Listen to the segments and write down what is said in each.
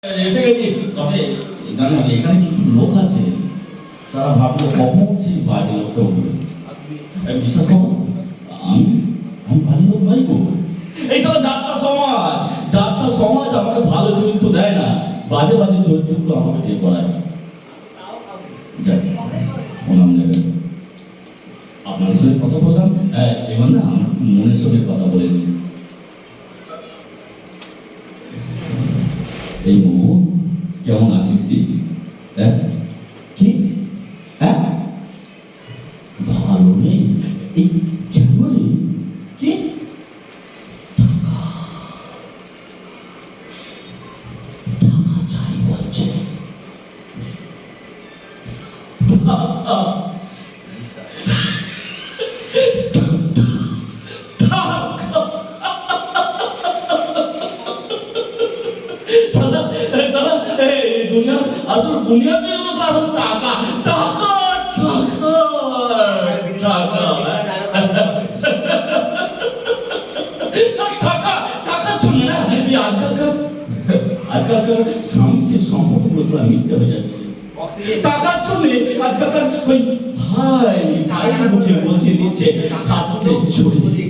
এসে গেছি। তবে এখানে কিছু লোক আছে, তারা ভাবলো কখন সেই বাজে লোকটা উঠবে। বিশ্বাস করো, আমি আমি বাজে লোক নাই গো। এই সব যাত্রা সমাজ আমাকে ভালো চরিত্র দেয় না, বাজে বাজে চরিত্রগুলো আমাকে দিয়ে করায়। যাই প্রণাম নেবেন। আপনার সঙ্গে কথা বললাম, এবার না আমার মনের সঙ্গে কথা বলে নিই। এই মো কেমন আছিস কি? কি ভালো নেই? এই কেন রে? কি টাকা চাই বলছে? আসল বুনিয়াদি হলো সাধারণ টাকা টাকা টাকা টাকা টাকা টাকার জন্য না এই আজকালকার সাংস্কৃতিক সম্পর্কগুলো তো মিথ্যে হয়ে যাচ্ছে। টাকার জন্য আজকালকার ওই ভাই মুখে বসিয়ে দিচ্ছে সাথে ছড়ি।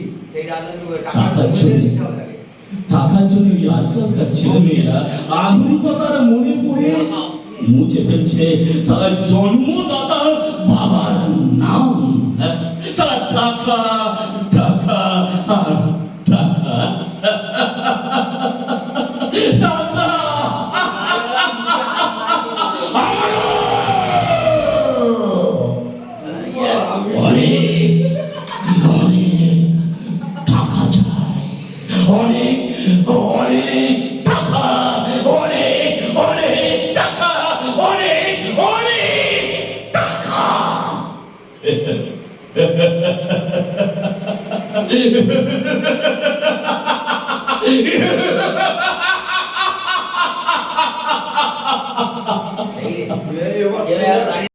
টাকার জন্য আজকালকার ছেলে মেয়েরা আধুনিকতার মনে পড়ে মুছে ফেলছে সারা জন্মদাতা বাবার নাম। সারা টাকা টাকা আর টাকা টাকা। অনেক অনেক টাকা চাই, অনেক অনেক টাকা, অনেক অনেক টাকা, অনেক অনেক টাকা।